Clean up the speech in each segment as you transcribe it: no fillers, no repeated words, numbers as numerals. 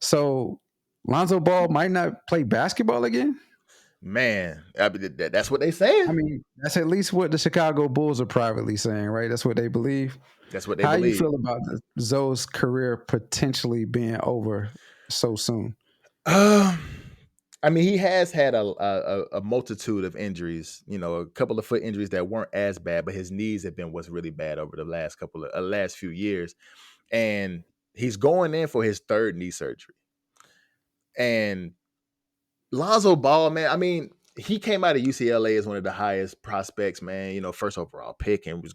So Lonzo Ball might not play basketball again. Man, that's what they saying. I mean, that's at least what the Chicago Bulls are privately saying, right? That's what they believe. That's what they How you believe. feel about Zoe's career potentially being over so soon? Um, I mean, he has had a multitude of injuries. You know, a couple of foot injuries that weren't as bad, but his knees have been what's really bad over the last few years. And he's going in for his third knee surgery. And Lonzo Ball, man, I mean, he came out of UCLA as one of the highest prospects, man. You know, first overall pick, and was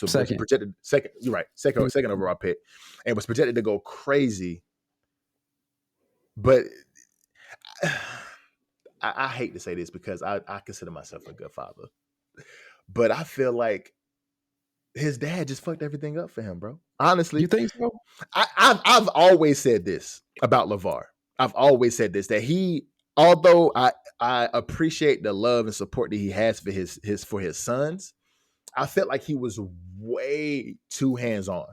Second. projected second. You're right, second Mhm. second overall pick, and was projected to go crazy. But I hate to say this because I consider myself a good father, but I feel like his dad just fucked everything up for him, bro. You Honestly, think so? I've always said this about LeVar. I've always said this that although I appreciate the love and support that he has for his sons, I felt like he was way too hands on,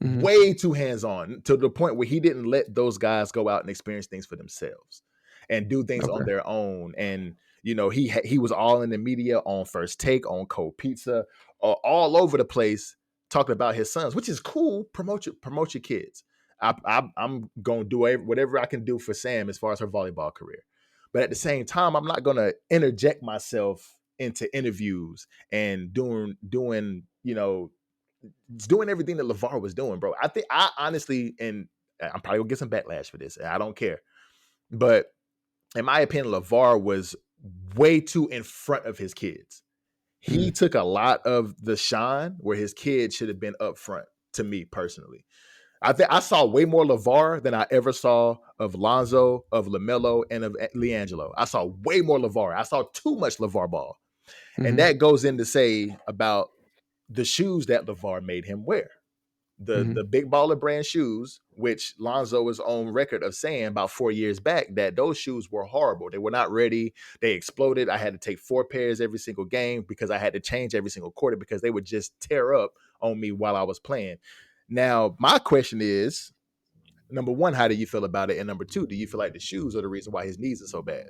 Hmm. way too hands on to the point where he didn't let those guys go out and experience things for themselves and do things on Okay. their own. And you know, he was all in the media on First Take, on Cold Pizza, all over the place talking about his sons, which is cool. Promote your kids. I'm gonna do whatever I can do for Sam as far as her volleyball career, but at the same time, I'm not gonna interject myself into interviews and doing doing everything that LeVar was doing, bro. I honestly, and I'm probably gonna get some backlash for this, and I don't care. But in my opinion, LeVar was way too in front of his kids. He Mm. took a lot of the shine where his kids should have been up front, to me personally. I think I saw way more LeVar than I ever saw of Lonzo, of LaMelo, and of LiAngelo. I saw way more LeVar. I saw too much LeVar Ball. And Hmm. that goes in to say about the shoes that LeVar made him wear. The Hmm. big baller brand shoes, which Lonzo was on record of saying about 4 years back that those shoes were horrible. They were not ready. They exploded. I had to take 4 pairs every single game because I had to change every single quarter because they would just tear up on me while I was playing. Now, my question is, number one, how do you feel about it? And number two, do you feel like the shoes are the reason why his knees are so bad?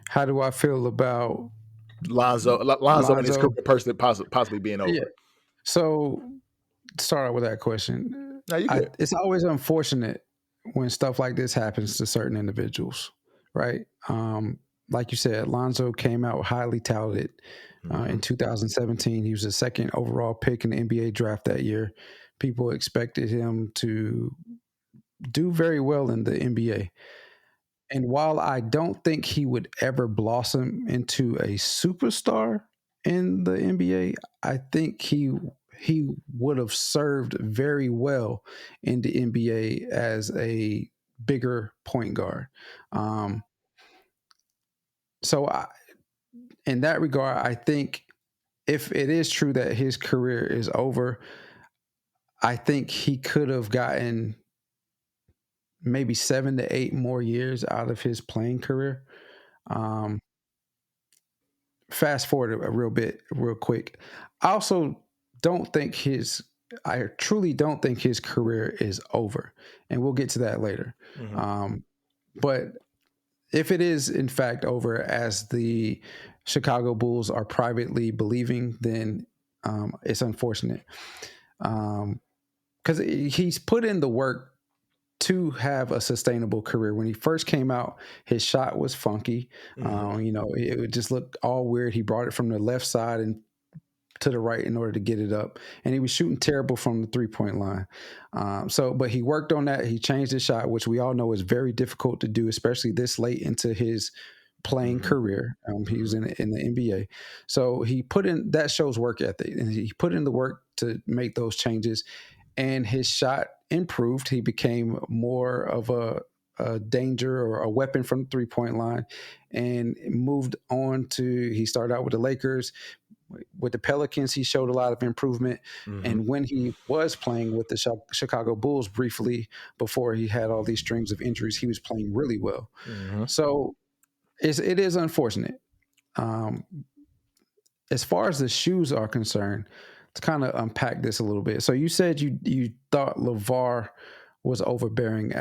How do I feel about Lonzo and his Lonzo? career personally possibly being Yeah. over. So start out with that question. No, you good. It's always unfortunate when stuff like this happens to certain individuals, right? Like you said, Lonzo came out highly touted in Mm-hmm. 2017. He was the second overall pick in the NBA draft that year. People expected him to do very well in the NBA. And while I don't think he would ever blossom into a superstar in the NBA, I think he would have served very well in the NBA as a bigger point guard. Um, so I, in that regard, I think if it is true that his career is over, I think he could have gotten maybe 7 to 8 more years out of his playing career. Um, Fast forward a real bit, real quick. I also don't think his, I truly don't think his career is over, and we'll get to that later. Mm-hmm. But if it is in fact over, as the Chicago Bulls are privately believing, then it's unfortunate because he's put in the work to have a sustainable career. When he first came out, his shot was funky. Mm-hmm. It would just look all weird. He brought it from the left side and to the right in order to get it up, and he was shooting terrible from the 3-point line. But he worked on that. He changed his shot, which we all know is very difficult to do, especially this late into his playing Mm-hmm. career. He was Mm-hmm. in the NBA, so he put in that shows work ethic, and he put in the work to make those changes, and his shot improved. He became more of a danger or a weapon from the 3-point line, and moved on to, he started out with the Lakers. With the Pelicans, he showed a lot of improvement. Mm-hmm. And when he was playing with the Chicago Bulls briefly, before he had all these strings of injuries, he was playing really well. Mm-hmm. So it is unfortunate. Um, as far as the shoes are concerned, to kind of unpack this a little bit. So you said you thought LeVar was overbearing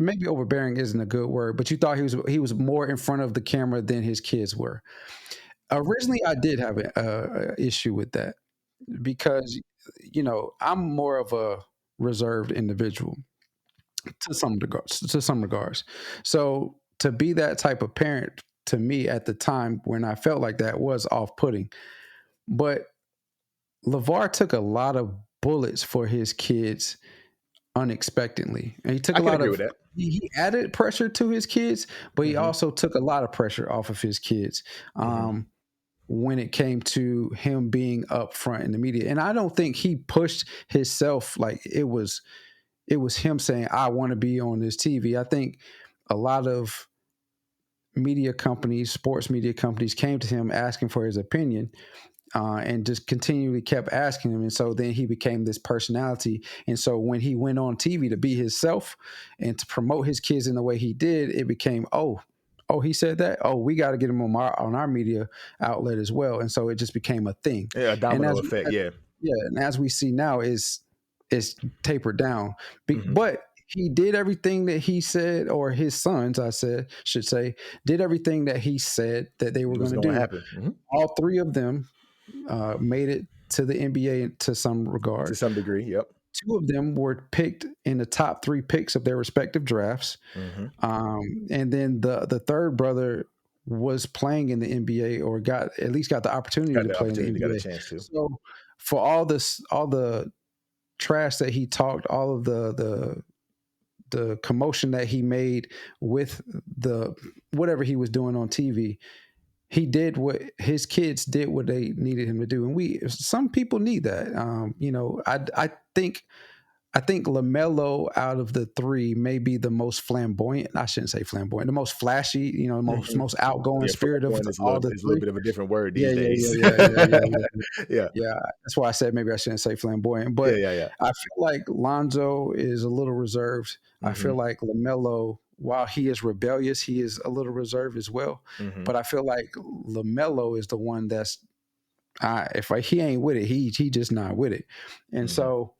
maybe overbearing isn't a good word, but you thought he was more in front of the camera than his kids were. Originally, I did have a issue with that because I'm more of a reserved individual to some regards. To some regards, so to be that type of parent to me at the time when I felt like that was off-putting. But LeVar took a lot of bullets for his kids unexpectedly. And he took I a can lot agree with of that. he added pressure to his kids, but he Hmm. also took a lot of pressure off of his kids Hmm. when it came to him being up front in the media. And I don't think he pushed himself like it was him saying, I want to be on this TV. I think a lot of media companies, sports media companies came to him asking for his opinion and just continually kept asking him. And so then he became this personality. And so when he went on TV to be himself and to promote his kids in the way he did, it became, oh, he said that. Oh, we got to get him on our media outlet as well. And so it just became a thing. Yeah, a And domino effect. Yeah. yeah, and as we see now, is tapered down. Hmm. But he did everything that he said, or his sons, should say, did everything that he said that they were It was going to going to do. happen. Hmm. All three of them made it to the NBA to some To regard. some degree. Yep. Two of them were picked in the top three picks of their respective drafts. Hmm. And then the third brother was playing in the NBA, or got the opportunity Got to the play in the opportunity, got a NBA. chance to. So for all the trash that he talked, all of the commotion that he made with the whatever he was doing on TV, he did what his kids did what they needed him to do. And some people need that. I think LaMelo out of the three may be the most flamboyant. I shouldn't say flamboyant, the most flashy, Hmm. most outgoing Yeah, spirit of flamboyant all the is a little three. bit of a different word Yeah, these yeah, yeah, days. yeah, yeah, yeah, yeah. Yeah. Yeah, that's why I said maybe I shouldn't say flamboyant, Yeah. but Yeah. Yeah. I feel like Lonzo is a little reserved. I feel Hmm. like LaMelo, while he is rebellious, he is a little reserved as well. Hmm. But I feel like LaMelo is the one that's if he ain't with it, he just not with it. And Hmm. so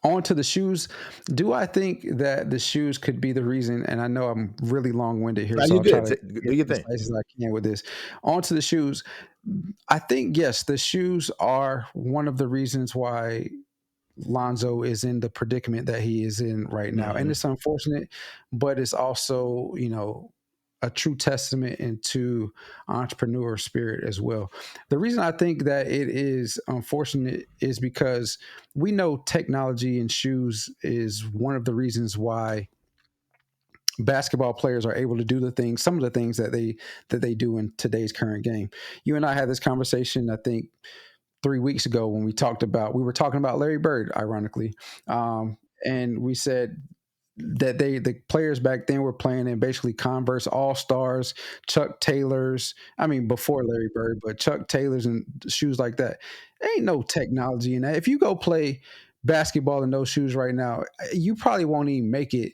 on to the shoes. Do I think that the shoes could be the reason? And I know I'm really long winded here, Now so you I'll try good. to Do get your as thing. nice as I can with this. On to the shoes. I think, yes, the shoes are one of the reasons why Lonzo is in the predicament that he is in right now. And Hmm. it's unfortunate, but it's also, a true testament into entrepreneur spirit as well. The reason I think that it is unfortunate is because we know technology in shoes is one of the reasons why basketball players are able to do some of the things that they do in today's current game. You and I had this conversation, I think, 3 weeks ago when we were talking about Larry Bird, ironically, and we said that the players back then were playing in basically Converse All Stars, Chuck Taylors. I mean, before Larry Bird, but Chuck Taylors and shoes like that. There ain't no technology in that. If you go play basketball in those shoes right now, you probably won't even make it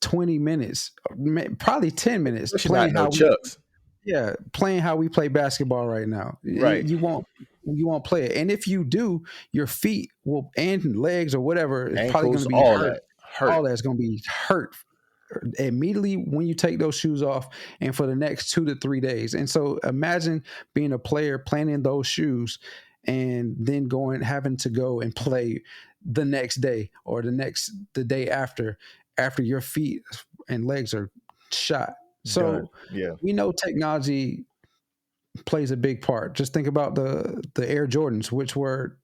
20 minutes, probably 10 minutes Especially not playing no how we chucks. playing how we play basketball right now. Right. You won't play it. And if you do, your feet will and legs or whatever is probably going Ankles, to be all hurt. that hurt. All that's going to be hurt immediately when you take those shoes off and for the next 2 to 3 days. And so imagine being a player playing in those shoes and then having to go and play the next day or the day after your feet and legs are shot. Done. So Yeah. we know technology plays a big part. Just think about the Air Jordans, which were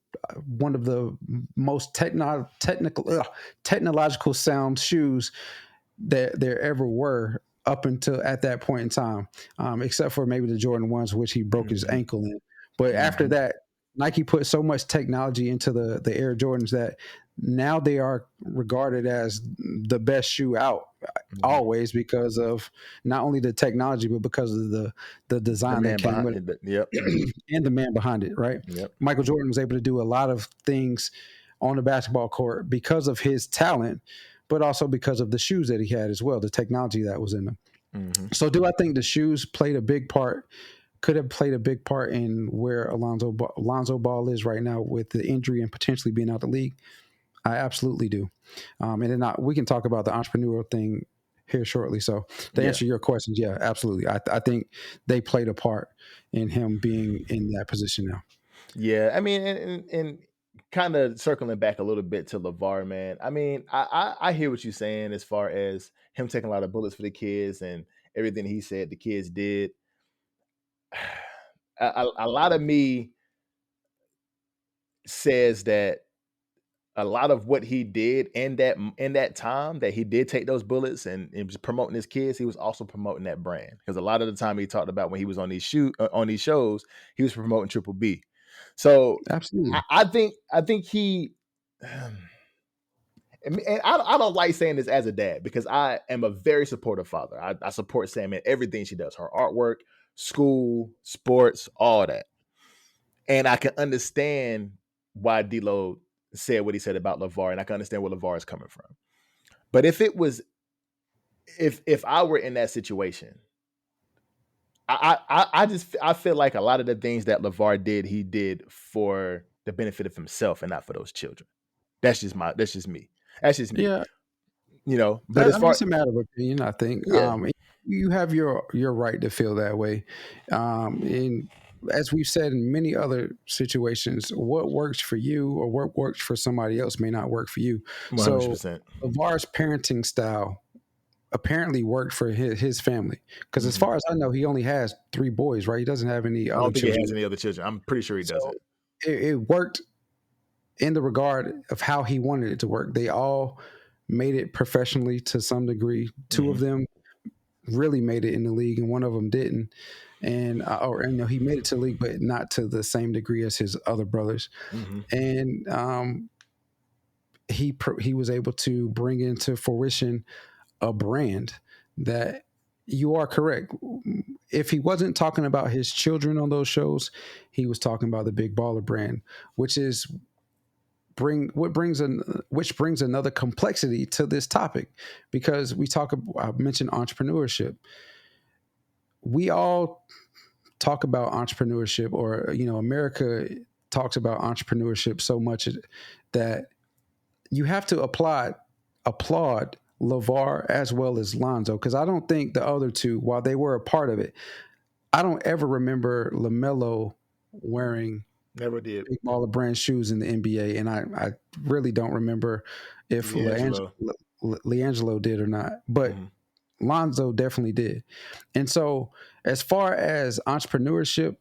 one of the most technological sound shoes that there ever were up until at that point in time, except for maybe the Jordan ones, which he broke his Hmm. ankle in. But after Hmm. that, Nike put so much technology into the Air Jordans that now they are regarded as the best shoe out Hmm. always because of not only the technology but because of the The design that man came behind with it. Yep. it and the man behind it, right? Yep. Michael Jordan was able to do a lot of things on the basketball court because of his talent, but also because of the shoes that he had as well, the technology that was in them. Hmm. So, do I think the shoes played a big part? Could have played a big part in where Alonzo Ball is right now with the injury and potentially being out of the league? I absolutely do. And then we can talk about the entrepreneurial thing here shortly. So to Yeah. answer your questions, yeah, absolutely. I think they played a part in him being in that position now. Yeah, I mean, and kind of circling back a little bit to LeVar, man. I mean, I hear what you're saying as far as him taking a lot of bullets for the kids and everything he said the kids did. A lot of me says that a lot of what he did in that time that he did take those bullets and was promoting his kids, he was also promoting that brand because a lot of the time he talked about when he was on on these shows, he was promoting Triple B. So Absolutely. I think he. And I don't like saying this as a dad because I am a very supportive father. I support Sam in everything she does, her artwork, school, sports, all that. And I can understand why D'Lo said what he said about LeVar, and I can understand where LeVar is coming from. But if I were in that situation, I feel like a lot of the things that LeVar did, he did for the benefit of himself and not for those children. That's just me. That's just me. Yeah, You know, but as I mean, far it's a matter of opinion. I think yeah, you have your right to feel that way, and as we've said in many other situations, what works for you or what works for somebody else may not work for you. So, 100%. LeVar's parenting style apparently worked for his family because, as Mhm. far as I know, he only has three boys. Right? He doesn't have any I other don't think he has children. any other children. I'm pretty sure he So doesn't. it worked in the regard of how he wanted it to work. They all made it professionally to some degree. Two of Mhm. them really made it in the league, and one of them didn't. And or you know, he made it to the league, but not to the same degree as his other brothers. Mhm. And he was able to bring into fruition a brand that you are correct. If he wasn't talking about his children on those shows, he was talking about the Big Baller brand, which is which brings another complexity to this topic because I mentioned entrepreneurship. We all talk about entrepreneurship, or you know, America talks about entrepreneurship so much that you have to applaud LeVar as well as Lonzo, because I don't think the other two, while they were a part of it, I don't ever remember LaMelo wearing Never did. Big Baller Brand shoes in the NBA, and I really don't remember if D'Angelo. LiAngelo did or not, but Mhm. Lonzo definitely did. And so, as far as entrepreneurship,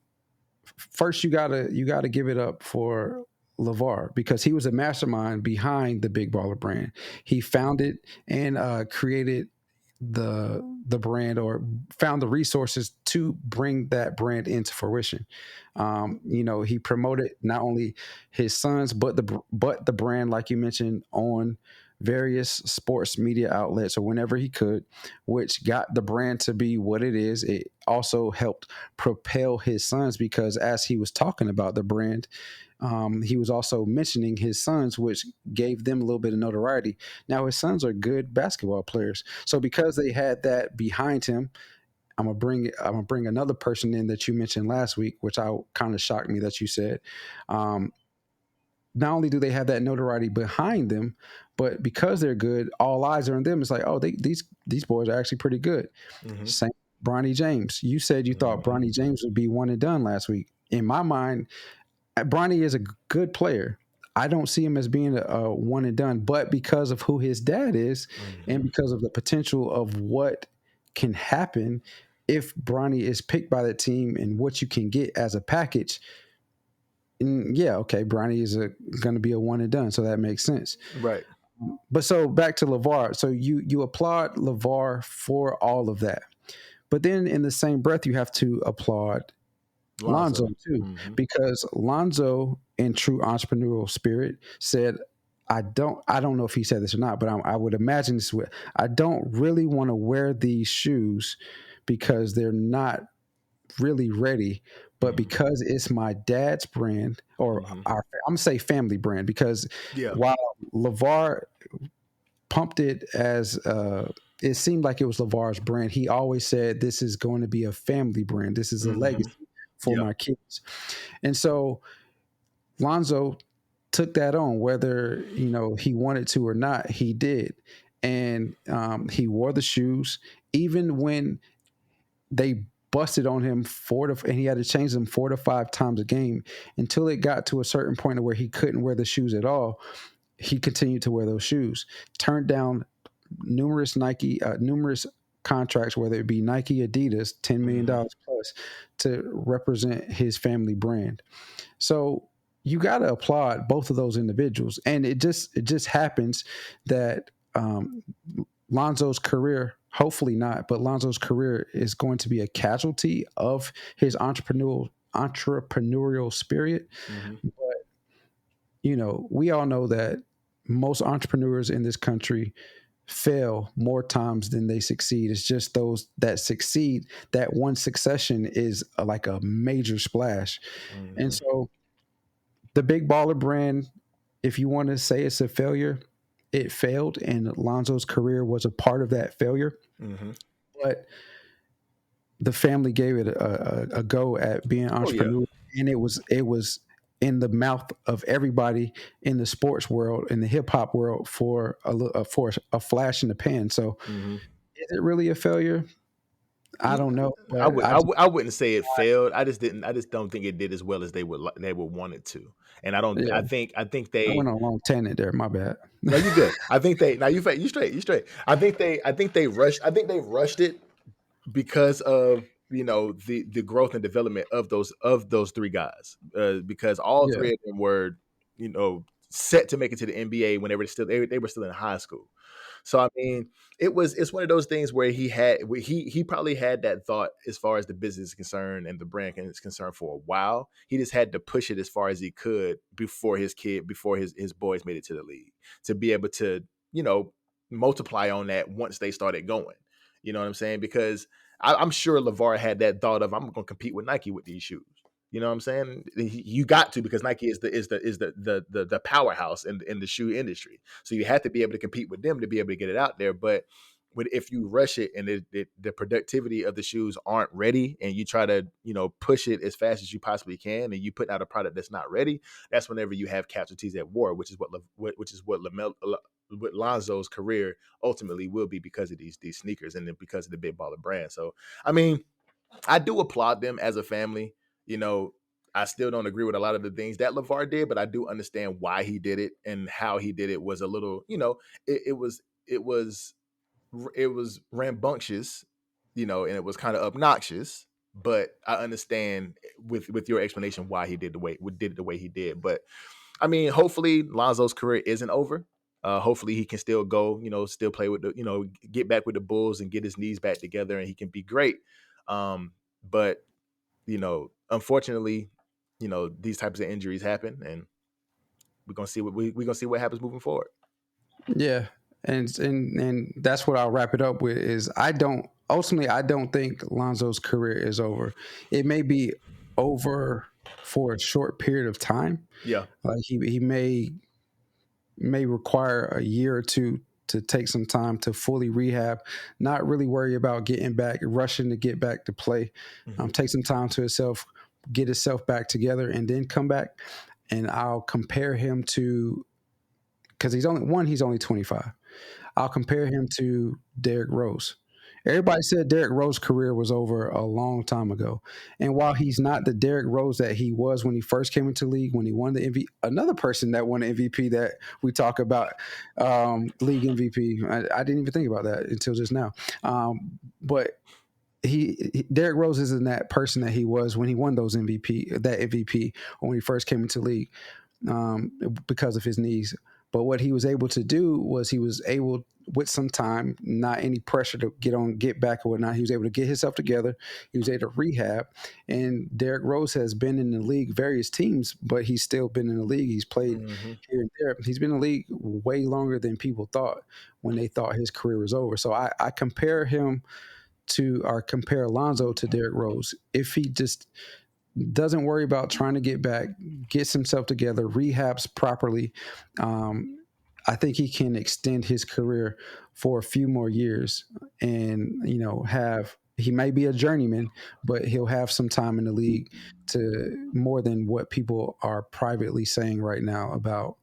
first you gotta give it up for LeVar because he was a mastermind behind the Big Baller brand. He founded and created the brand, or found the resources to bring that brand into fruition. You know, he promoted not only his sons but the brand, like you mentioned, on various sports media outlets or whenever he could, which got the brand to be what it is. It also helped propel his sons because as he was talking about the brand, he was also mentioning his sons, which gave them a little bit of notoriety. Now his sons are good basketball players, so because they had that behind him, I'm gonna bring another person in that you mentioned last week, which I kind of shocked me that you said. Um, not only do they have that notoriety behind them, but because they're good, all eyes are on them. It's like, oh, these boys are actually pretty good. Mhm. Same Bronny James. You said you thought Mhm. Bronny James would be one and done last week. In my mind, Bronny is a good player. I don't see him as being a one and done, but because of who his dad is, and Mhm. because of the potential of what can happen if Bronny is picked by the team and what you can get as a package, yeah, okay, Bronny is going to be a one and done, so that makes sense. Right. But so back to LeVar. So you applaud LeVar for all of that, but then in the same breath, you have to applaud Lonzo Lonzo. too, Mhm. because Lonzo, in true entrepreneurial spirit, said, I don't know if he said this or not, but I would imagine this. I don't really want to wear these shoes because they're not really ready, but Mhm. because it's my dad's brand, or Mhm. I'm gonna say family brand, because Yeah. while LeVar pumped it as it seemed like it was LeVar's brand, he always said this is going to be a family brand. This is a Mhm. legacy for Yeah. my kids. And so Lonzo took that on, whether he wanted to or not. He did, and he wore the shoes even when they busted on him and he had to change them 4 to 5 times a game until it got to a certain point where he couldn't wear the shoes at all. He continued to wear those shoes. Turned down numerous contracts, whether it be Nike, Adidas, $10 million Mm-hmm. plus, to represent his family brand. So you got to applaud both of those individuals, and it just happens that Lonzo's career, hopefully not, but Lonzo's career is going to be a casualty of his entrepreneurial spirit. Mm-hmm. We all know that most entrepreneurs in this country fail more times than they succeed. It's just those that succeed, that one succession is like a major splash. And Mm-hmm. so the big baller brand, if you want to say it's a failure, it failed, and Lonzo's career was a part of that failure. Mm-hmm. But the family gave it a go at being Oh yeah. entrepreneur, and it was in the mouth of everybody in the sports world, in the hip hop world, for a flash in the pan. So, Mm-hmm. is it really a failure? I don't know, but I wouldn't say it failed. I just didn't. I just don't think it did as well as they would want it to. And I don't. yeah, I think I they. went on a long tangent there. My bad. No, you good. I think they. Now you straight. You straight. I think they rushed. I think they rushed it because of the growth and development of those three guys. Because all Yeah, three of them were set to make it to the NBA when they were still in high school. So I mean, it's one of those things where he probably had that thought as far as the business is concerned and the brand is concerned for a while. He just had to push it as far as he could before his boys made it to the league to be able to you know multiply on that once they started going. You know what I'm saying? Because I'm sure LeVar had that thought of I'm going to compete with Nike with these shoes. You know what I'm saying? You got to because Nike is the powerhouse in the shoe industry. So you have to be able to compete with them to be able to get it out there. But if you rush it and the productivity of the shoes aren't ready, and you try to push it as fast as you possibly can, and you put out a product that's not ready, that's whenever you have casualties at war, which is what Lonzo's career ultimately will be because of these sneakers and then because of the big baller brand. So I mean, I do applaud them as a family. You know, I still don't agree with a lot of the things that LeVar did, but I do understand why he did it and how he did it was a little, it was it was rambunctious, and it was kind of obnoxious. But I understand with your explanation why he did it the way he did. But I mean, hopefully Lonzo's career isn't over. Hopefully he can still go, still play with get back with the Bulls and get his knees back together, and he can be great. But unfortunately, these types of injuries happen, and we're gonna see what happens moving forward. yeah, and that's what I'll wrap it up with. Is I don't think Lonzo's career is over. It may be over for a short period of time. Yeah. Like he may require a year or two to take some time to fully rehab, not really worry about getting back, rushing to get back to play. Mm-hmm. Take some time to himself, get himself back together, and then come back. And I'll compare him to, because he's only 25. I'll compare him to Derrick Rose. Everybody said Derrick Rose's career was over a long time ago. And while he's not the Derrick Rose that he was when he first came into the league, when he won the MVP, another person that won the MVP that we talk about, league MVP, I didn't even think about that until just now. But Derrick Rose isn't that person that he was when he won that MVP, or when he first came into the league, because of his knees. But what he was able to do was he was able, with some time, not any pressure to get back or whatnot, he was able to get himself together. He was able to rehab. And Derrick Rose has been in the league, various teams, but he's still been in the league. He's played Mm-hmm. here and there. He's been in the league way longer than people thought when they thought his career was over. So I compare Alonzo to Derrick Rose. If he just doesn't worry about trying to get back, gets himself together, rehabs properly, um, I think he can extend his career for a few more years and have He may be a journeyman, but he'll have some time in the league to more than what people are privately saying right now about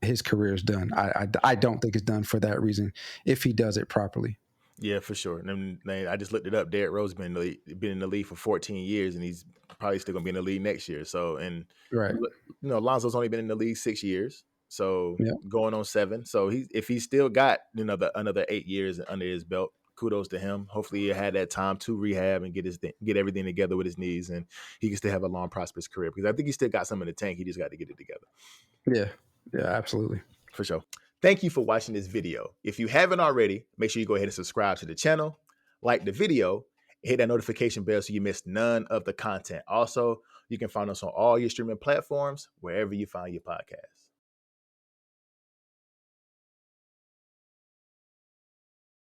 his career is done. I don't think it's done for that reason if he does it properly. Yeah, for sure. And then I just looked it up. Derrick Rose been in the league for 14 years, and he's probably still gonna be in the league next year. So, and Right. you know, Lonzo's only been in the league 6 years, so Yeah. going on 7. So if he's still got another 8 years under his belt, kudos to him. Hopefully, he had that time to rehab and get everything together with his knees, and he can still have a long, prosperous career. Because I think he still got some in the tank. He just got to get it together. Yeah. Yeah. Absolutely. For sure. Thank you for watching this video. If you haven't already, make sure you go ahead and subscribe to the channel, like the video, hit that notification bell so you miss none of the content. Also, you can find us on all your streaming platforms, wherever you find your podcasts.